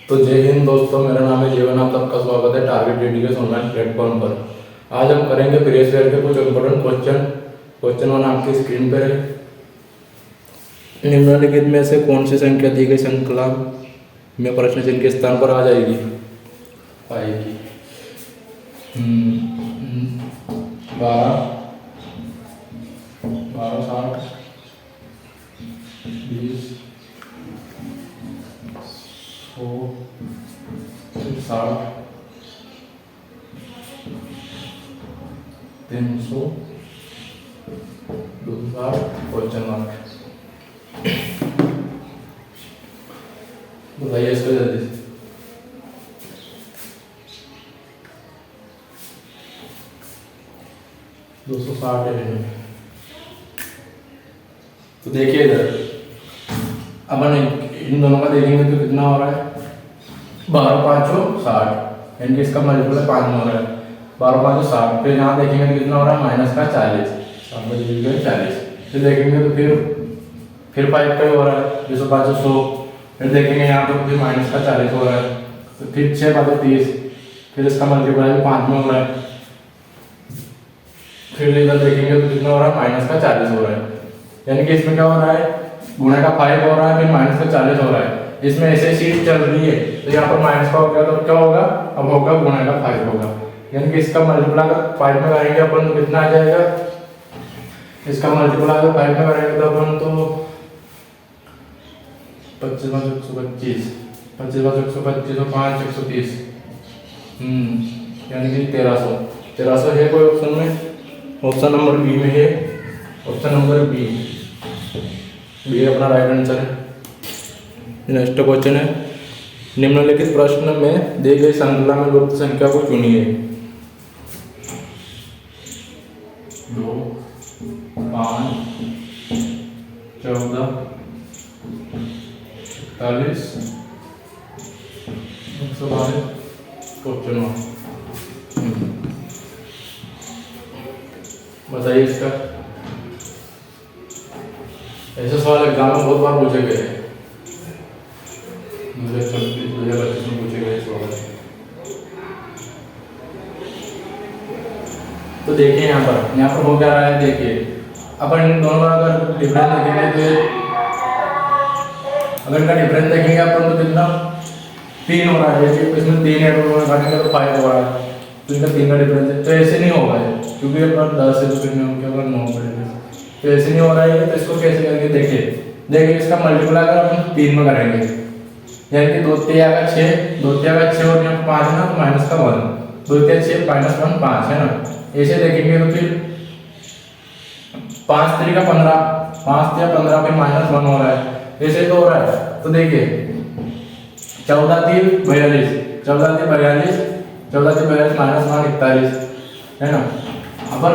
तो जय हिंद दोस्तों, मेरा नाम है जीवन। आप सबका स्वागत है टारगेट एजुकेशन ऑनलाइन प्लेटफॉर्म पर। आज हम करेंगे प्रीवियस ईयर के कुछ इम्पोर्टेंट क्वेश्चन वन आपकी स्क्रीन पर है। निम्नलिखित में से कौन सी संख्या दी गई श्रृंखला में प्रश्न चिन्ह के स्थान पर आ जाएगी? आएगी 12, 60, 20, 100, 60, 300, 2000 क्वेश्चन मार्क। बताइए इसको जल्दी से। 260 है। तो देखिए इधर अपन इन दोनों का देखेंगे तो कितना हो रहा है? 12 5 60, यानी कि इसका मल्टीपल 5 में हो रहा है। 12 5 60। फिर यहाँ देखेंगे तो कितना हो रहा है? माइनस का 40, 40। फिर देखेंगे तो फिर 5 का हो रहा है, 205 100। फिर देखेंगे यहाँ पे फिर माइनस का 40 हो रहा है। तो फिर 6 5 30। फिर इसका मल्टीपल 5 में हो रहा है। फिर इधर देखेंगे तो कितना हो रहा है? माइनस का 40 हो रहा है। यानी कि इसमें क्या हो रहा है? गुणे का 5 हो रहा है, फिर माइनस का 40 हो रहा है। इसमें ऐसे सीट चल रही है तो यहाँ पर माइनस का हो गया, तो क्या होगा? अब होगा गुणे का 5 होगा। यानी कि इसका मल्टीप्लाई 5 में करेंगे अपन तो कितना आ जाएगा? इसका मल्टीप्लाई 5 में करेंगे तो अपन तो 25 125, 25 125 और 5 130, यानी कि 1300 है कोई ऑप्शन में? ऑप्शन नंबर बी में है। ऑप्शन नंबर बी अपना राइट आंसर है। नेक्स्ट क्वेश्चन है, निम्नलिखित प्रश्न में दी गई श्रृंखला में लुप्त संख्या को चुनिए। 2 5 14 41 112 क्वेश्चन। बताइए इसका। ऐसे सवाल एग्जाम में बहुत बार पूछे गए हैं। 2025 में पूछे गए सवाल। तो देखिए यहाँ पर हो क्या रहा है। देखिए अपन इन दोनों का अगर डिफरेंस देखेंगे तो अगर इनका डिफरेंस देखेंगे अपन तो कितना 3 हो रहा है। इसमें 3 है तो 5 हो रहा है, तो इनका 3 का डिफरेंस है। तो ऐसे नहीं होगा क्योंकि अपन 10 है तो फिर क्या 9 पड़ेगा। तो ऐसे नहीं हो रहा है। तो इसको कैसे करेंगे? देखिए इसका मल्टीप्लाई अगर अपन 3 में करेंगे, यानी कि 2 3 का 6, 2 3 का 6 और यहाँ 5 है ना, तो माइनस का 1, 2 3 6 माइनस 1 5 है ना। ऐसे देखेंगे तो फिर 5 3 का 15, 5 3 15, फिर माइनस 1 हो रहा है। ऐसे तो हो रहा है। तो देखिए 14 3 42, 14 3 42, 14 3 42 माइनस 1 41 है ना। अपन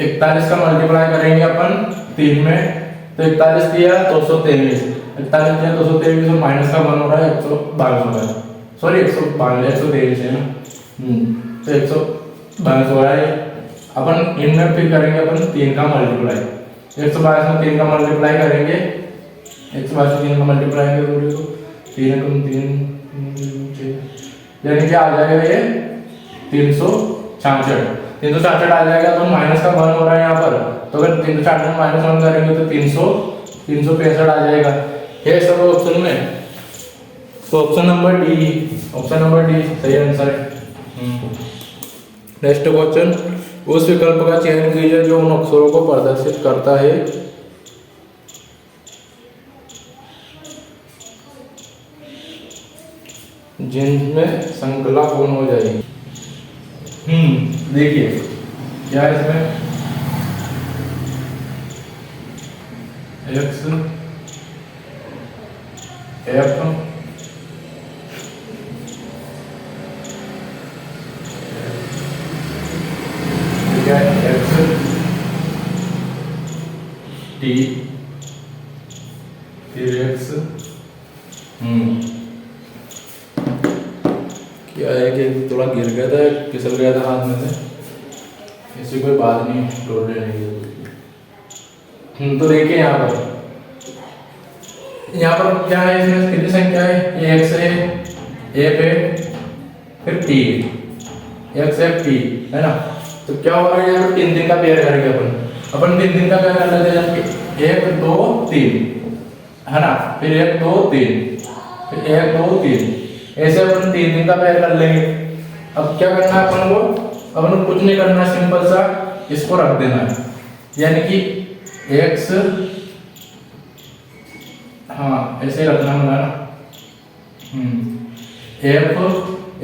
41 का मल्टीप्लाई करेंगे अपन 3 में, तो 41 दिया 223, 41 दिया 223 और माइनस का 1 हो रहा है 122 हो रहा है। सॉरी 122 123 है ना। तो 122 हो रहा है। अपन इनमें फिर करेंगे अपन 3 का मल्टीप्लाई। 122 में 3 का मल्टीप्लाई करेंगे, 122 में 3 का मल्टीप्लाई करेंगे तो 3 यानी कि आ जाएगा ये 366 आ जाएगा। तो माइनस का 1 हो रहा है यहाँ पर। तो अगर 366 में माइनस 1 करेंगे तो 365 आ जाएगा। ये सब ऑप्शन में। तो ऑप्शन नंबर डी सही आंसर है। नेक्स्ट क्वेश्चन, उस विकल्प का चयन कीजिए जो उन अक्षरों को प्रदर्शित करता है जिनमें श्रृंखला पूर्ण हो जाएगी। देखिए क्या है इसमें? एक्स एफ क्या है? एक्स टी फिर एक्स। क्या है कि थोड़ा गिर गया था, फिसल गया था हाथ में से। ऐसी कोई बात नहीं, टोटल नहीं है। तो देखिए यहाँ पर क्या है, इसमें कितनी संख्या है? ये x है, ए पे फिर टी, एक्स एफ टी, है ना। तो क्या हो रहा है, यहाँ पे 3 का पेयर करेंगे अपन 3 का पेयर कर लेते हैं, जैसे 1 2 3, है ना। फिर 1 2 3, फिर 1 2 3, ऐसे अपन 3 का पेयर कर लेंगे। अब क्या करना है अपन को कुछ नहीं करना, सिंपल सा इसको रख देना है, यानी कि एक्स, हाँ ऐसे रखना होगा ना, एफ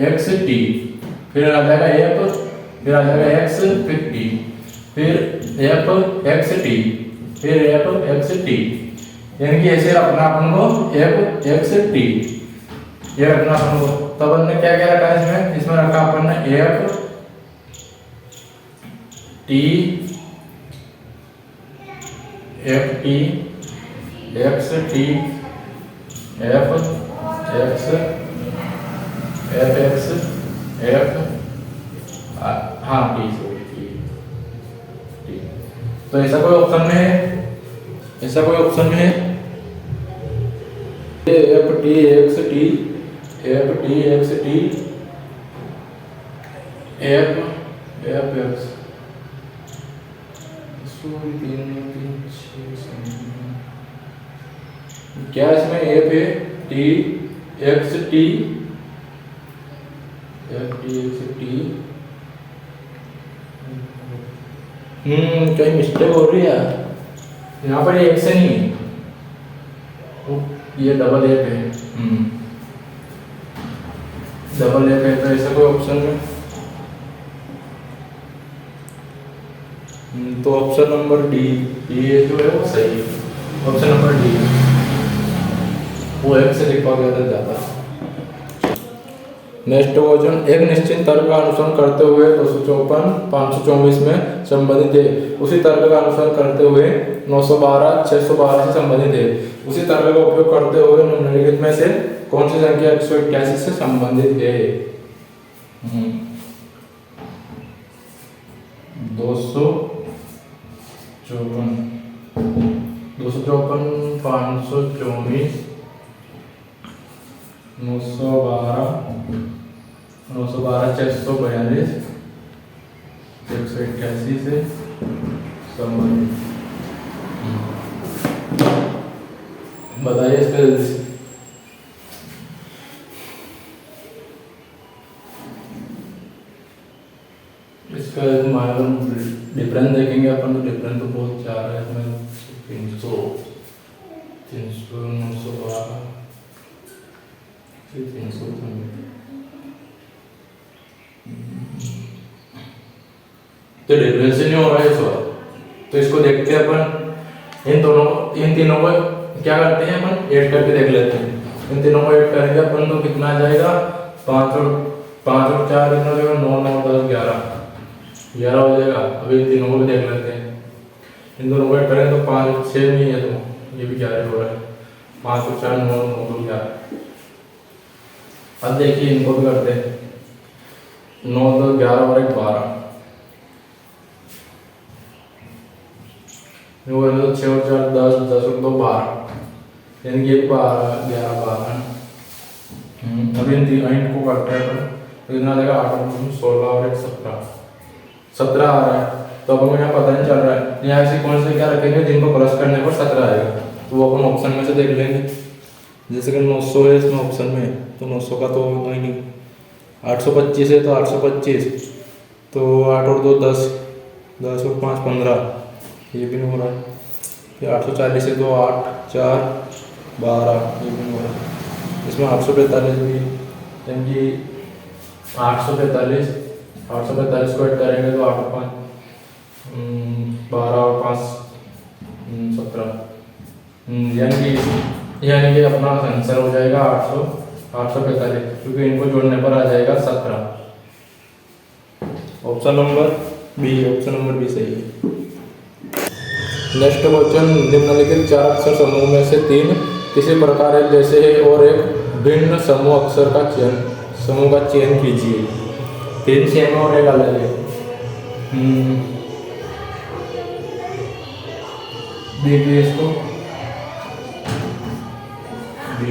एक्स टी, फिर आ जाएगा एफ, फिर आ जाएगा एक्स, फिर टी, फिर एफ एक्स टी, फिर एफ एक्स टी, यानी कि ऐसे रखना अपन को एफ एक्स टी, ये रखना अपन को। तो अपन ने क्या क्या रखा है इसमें रखा अपन ने F T, F T, x T, F x, F x, F, हाँ टी, टी। तो ऐसा कोई ऑप्शन में है, ऐसा कोई ऑप्शन में है F T x T, F T x T, F F x, क्या इसमें एफ है T x T, F T x T, कहीं मिस्टेक हो रही है यहाँ पर, एक्स नहीं है, ये डबल एफ है, डबल एफ है। तो ऐसा कोई ऑप्शन है, तो ऑप्शन नंबर डी, ये जो है वो सही है, ऑप्शन नंबर डी, वो एक से लिखा गया था ज़्यादा। नेक्स्ट क्वेश्चन, एक निश्चित तर्क का अनुसरण करते हुए 254 524 में संबंधित है, उसी तर्क का अनुसरण करते हुए 912 612 से संबंधित है, उसी तर्क का उपयोग करते हुए निम्नलिखित में से कौन सी संख्या 181 से संबंधित है? 254 524 912 642 181 से संबंधित। बताइए इसका जल्दी से। इसका मालूम डिफरेंस देखेंगे अपन, तो डिफरेंस तो बहुत ज़्यादा है इसमें, 300 912 300। तो डिफरेंस नहीं हो रहा है इस बार, तो इसको देखते हैं अपन, इन तीनों को क्या करते हैं अपन, ऐड करके देख लेते हैं। इन तीनों को ऐड करेंगे अपन तो कितना आ जाएगा, 5 और 4 कितना हो जाएगा, 9 9 10 11 हो जाएगा। अभी इन तीनों को भी देख लेते हैं, इन दोनों को ऐड करेंगे तो 5 6 नहीं है, तो ये भी 11 हो रहा है, 5 और 4 9 9 11। अब देखिए इनको भी करते हैं, 9 2 11 और 1 12, 6 और 4 10 10 और 2 12, यानी कि 12 11 12। अभी इन को करते हैं अपन, तो इतना देगा 8 और 16 और 1 17 आ रहा है। तो अब हमें यहाँ पता नहीं चल रहा है, यहाँ ऐसे कौन से क्या रखेंगे जिनको प्लस करने पर 17 आएगा, तो वो अपन ऑप्शन में से देख लेंगे। जैसे कि 900 है इसमें ऑप्शन में, तो 900 का तो कोई नहीं, 825 है तो 825, तो 8 और 2 10 10 और 5 15, ये भी नहीं हो रहा है। फिर 840 है तो 8 4 12, ये भी नहीं हो रहा है। इसमें 845 भी, यानी कि 845 को ऐड करेंगे तो 8 और 5 12 और 5 17, यानी कि अपना आंसर हो जाएगा 845, क्योंकि इनको जोड़ने पर आ जाएगा 17। ऑप्शन नंबर बी सही है। नेक्स्ट क्वेश्चन, निम्नलिखित 4 अक्षर समूह में से 3 किसी प्रकार एक जैसे है और एक भिन्न समूह अक्षर का चयन कीजिए। 3 सेम और एक अलग है। देखिए इसको, B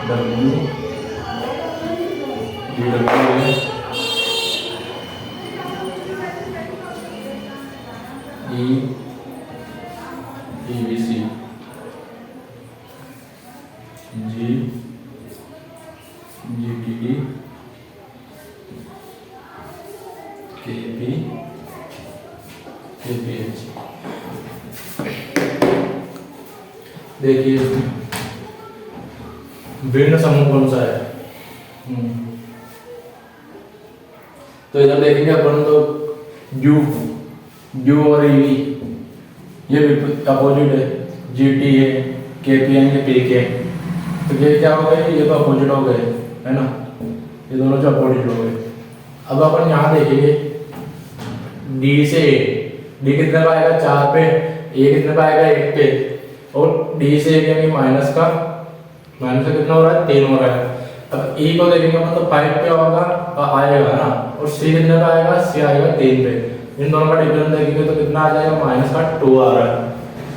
W EBC, GTD, KP, KPH। देखिए भिन्न समूह कौन सा है? तो इधर देखेंगे अपन तो U और EV ये अपोजिट है, GT है, KP है, PK। तो ये क्या हो गए? ये तो अपोजिट हो गए, है ना, ये दोनों जो अपोजिट हो गए। अब अपन यहाँ देखेंगे D से A, D कितने पे आएगा? 4 पे, A कितने पे आएगा? 1 पे, और D से A यानी माइनस का कितना हो रहा है? 3 हो रहा है। अब E को देखेंगे मतलब 5 पे होगा आएगा ना, और C कितने पे आएगा? C आएगा 3 पे। इन दोनों का डिफरेंस देखेंगे तो कितना आ जाएगा? -2 आ रहा है,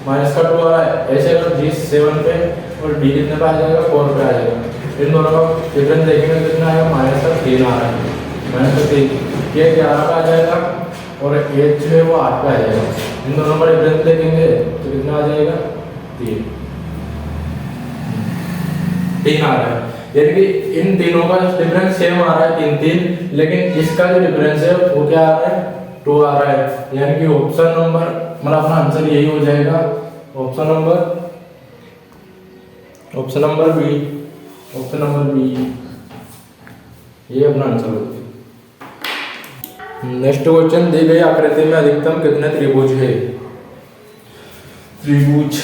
-2 आ रहा है। ऐसे अगर G 7 पे और D कितने पे आ जाएगा? 4 पे आ जाएगा। इन दोनों का डिफरेंस देखेंगे कितना आएगा? -3 आ रहा है, -3। ये 11 पे आ जाएगा और H जो है वो 8 पे आ जाएगा। इन दोनों का डिफरेंस देखेंगे तो कितना आ जाएगा? 3 आ रहा है। यानी कि इन तीनों का डिफरेंस सेम आ रहा है, 3, लेकिन इसका जो डिफरेंस है वो क्या आ रहा है? 2 आ रहा है। यानी कि ऑप्शन नंबर मतलब अपना आंसर यही हो जाएगा, ऑप्शन नंबर बी, ये अपना आंसर होगा। नेक्स्ट क्वेश्चन, दी गई आकृति में अधिकतम कितने त्रिभुज है? त्रिभुज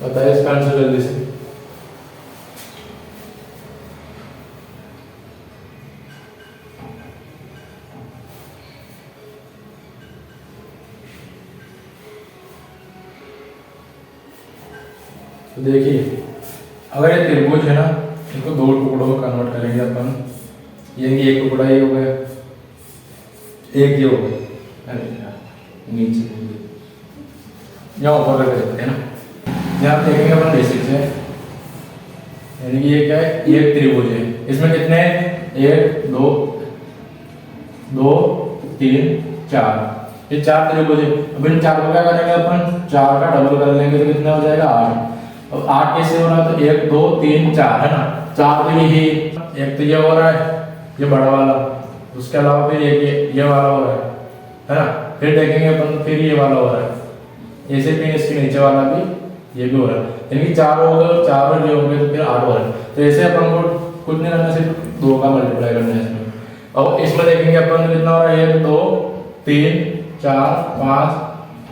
बताइए इसका आंसर जल्दी से। तो देखिए अगर ये त्रिभुज है ना, इसको 2 टुकड़ों में कन्वर्ट करेंगे अपन। ये एक टुकड़ा ये हो गया, एक ये हो गया, अरे नीचे यहाँ ऊपर रख देते हैं ना। यहाँ देखेंगे अपन बेसिक से, यानी कि ये क्या है? ये एक त्रिभुज है। इसमें कितने हैं? 1 2 3 4, ये 4 त्रिभुज है। अब इन 4 को क्या करेंगे अपन? 4 का डबल कर लेंगे तो कितना हो जाएगा? 8। अब 8 कैसे हो रहा है? तो 1 2 3 4 है ना, 4 तो यही, एक तो ये हो रहा है, ये बड़ा वाला, उसके अलावा फिर ये वाला हो रहा है ना। फिर देखेंगे अपन, फिर ये वाला हो रहा है, ऐसे फिर इसके नीचे वाला भी, ये भी हो रहा है। यानी कि 4 हो गए और 4 और ये हो गए तो फिर 8 हो रहा है। तो ऐसे अपन को कुछ नहीं करना, सिर्फ 2 का मल्टीप्लाई करना है इसमें। अब इसमें देखेंगे अपन कितना हो रहा है? 1 2 3 4 5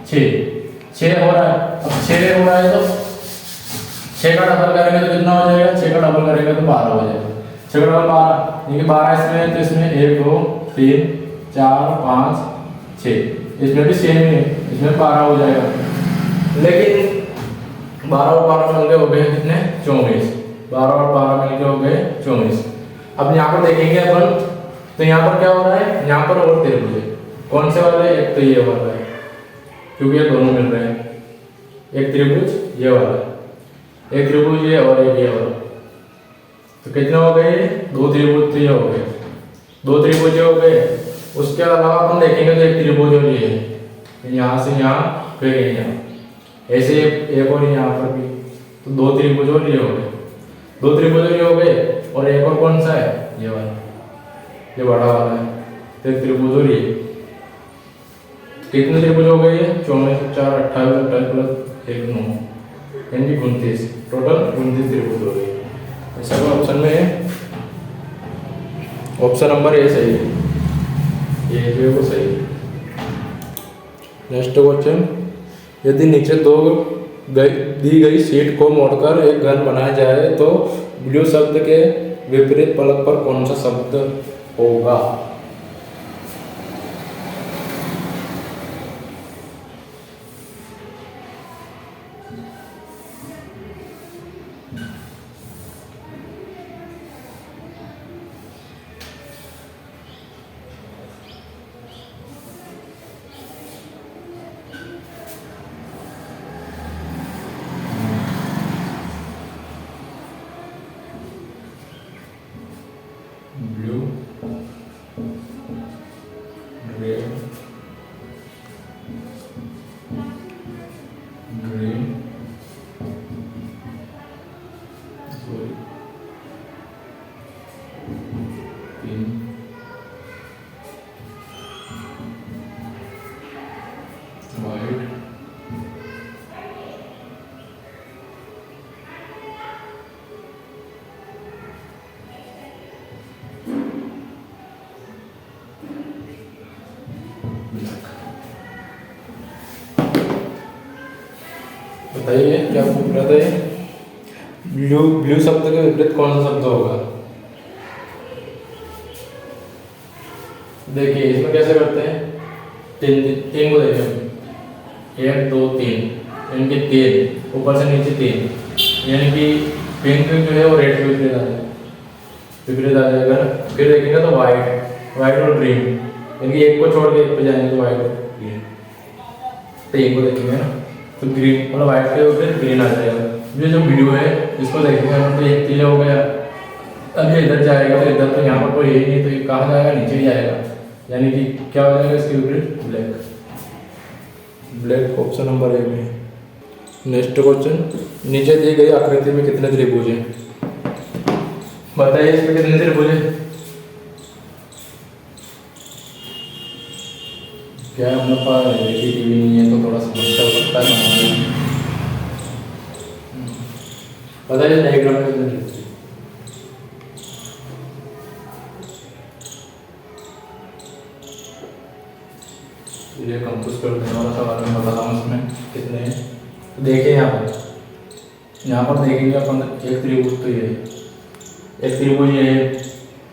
6 हो रहा है। अब 6 हो रहा है तो 6 का डबल करेंगे तो कितना हो जाएगा? 6 का डबल करेंगे तो 12 हो जाएगा। 6 का डबल 12, यानी कि 12 इसमें है तो इसमें 1 2 3 4 5 6, इसमें भी सेम है, इसमें 12 हो जाएगा। लेकिन 12 और 12 मिलके हो गए कितने? 24। 12 और 12 मिलके हो गए 24। अब यहाँ पर देखेंगे अपन, तो यहाँ पर क्या हो रहा है? यहाँ पर और त्रिभुज है। कौन से वाले? एक तो ये वाला है, क्योंकि ये दोनों मिल रहे हैं। एक त्रिभुज ये वाला, एक त्रिभुज ये और एक ये वाला। तो कितने हो गए? 2 त्रिभुज तो ये हो गए, 2 त्रिभुज हो गए। उसके अलावा अपन देखेंगे तो एक त्रिभुज और ये है, यहाँ से यहाँ फिर यहाँ, ऐसे एक और यहाँ पर भी, तो 2 त्रिभुज और ये हो गए, 2 त्रिभुज और ये हो गए। और एक और कौन सा है? ये वाला, ये बड़ा वाला है। तो एक त्रिभुज और ये, कितने त्रिभुज हो गए? 24 4 28 28 प्लस 1 9, यानी 29, टोटल 29 त्रिभुज हो गए। ऐसा ऑप्शन में है, ऑप्शन नंबर ए सही है, ये जो है वो सही है। नेक्स्ट क्वेश्चन, यदि नीचे दी गई शीट को मोड़कर एक घन बनाया जाए तो ब्लू शब्द के विपरीत पलक पर कौन सा शब्द होगा? Blue, red, green, sorry, pink, white, black. बताइए क्या पूछ रहा था ये? ब्लू, ब्लू शब्द के विपरीत कौन सा शब्द होगा? देखिए इसमें कैसे करते हैं, तीन तीन को देखिए, 1 2 3, इनके 3 ऊपर से नीचे 3, यानी कि पिंक जो है वो रेड के विपरीत आ जाएगा, विपरीत आ जाएगा। फिर देखेंगे तो वाइट, वाइट और ग्रीन, यानी कि एक को छोड़ के एक पे जाएंगे तो वाइट और ग्रीन। तो एक को देखेंगे ना तो ग्रीन और वाइट के ऊपर ग्रीन आ जाएगा। ये जो वीडियो है इसको देखेंगे हम तो एक क्लियर हो गया। अब ये इधर जाएगा तो इधर तो यहाँ पर कोई है ही नहीं, तो ये कहाँ जाएगा, नीचे ही जाएगा, यानी कि क्या हो जाएगा इसके विपरीत black. Black option number A में। नेक्स्ट क्वेश्चन, नीचे दी गई आकृति में कितने त्रिभुज हैं? बताइए इसमें कितने त्रिभुज हैं? क्या हम लोग पास टीवी नहीं है तो थोड़ा समस्या हो सकता है। बताइए डायग्राम में कितने त्रिभुज हैं? ये कंप्यूज कर देने वाला सवाल मैं बता रहा हूँ इसमें कितने हैं। तो देखिए यहाँ पर देखेंगे अपन, एक त्रिभुज तो ये है, एक त्रिभुज ये है,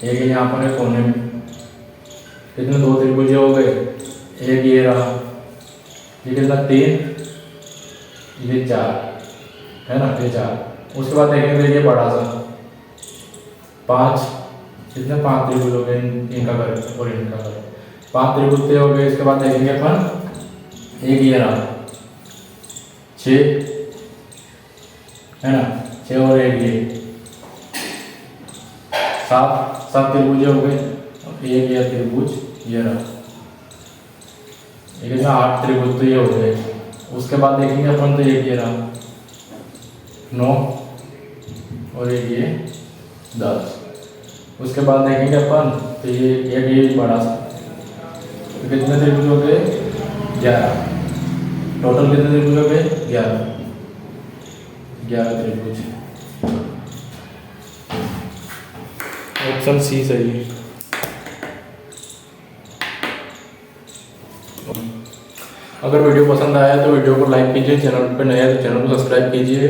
एक यहाँ पर है कोने में, कितने 2 त्रिभुज हो गए, एक ये रहा, ये कितना 3, ये 4 है ना, ये 4। उसके बाद देखेंगे ये बड़ा सा 5, कितने 5 त्रिभुज हो गए, इनका करें और इनका करें, 5 त्रिभुज हो गए। इसके बाद देखेंगे अपन एक ये रहा 6 है ना, 6 और एक ये 7 त्रिभुज हो गए, एक ये त्रिभुज ये रहा, एक 8 त्रिभुज तो ये हो गए। उसके बाद देखेंगे अपन तो एक ये रहा 9 और एक ये 10। उसके बाद देखेंगे अपन तो ये एक ये बड़ा सा, तो कितने त्रिभुज हो गए 11। टोटल कितने त्रिभुज हो गए 11 त्रिभुज। ऑप्शन सी सही है। अगर वीडियो पसंद आया तो वीडियो को लाइक कीजिए, चैनल पर नया है तो चैनल को सब्सक्राइब कीजिए।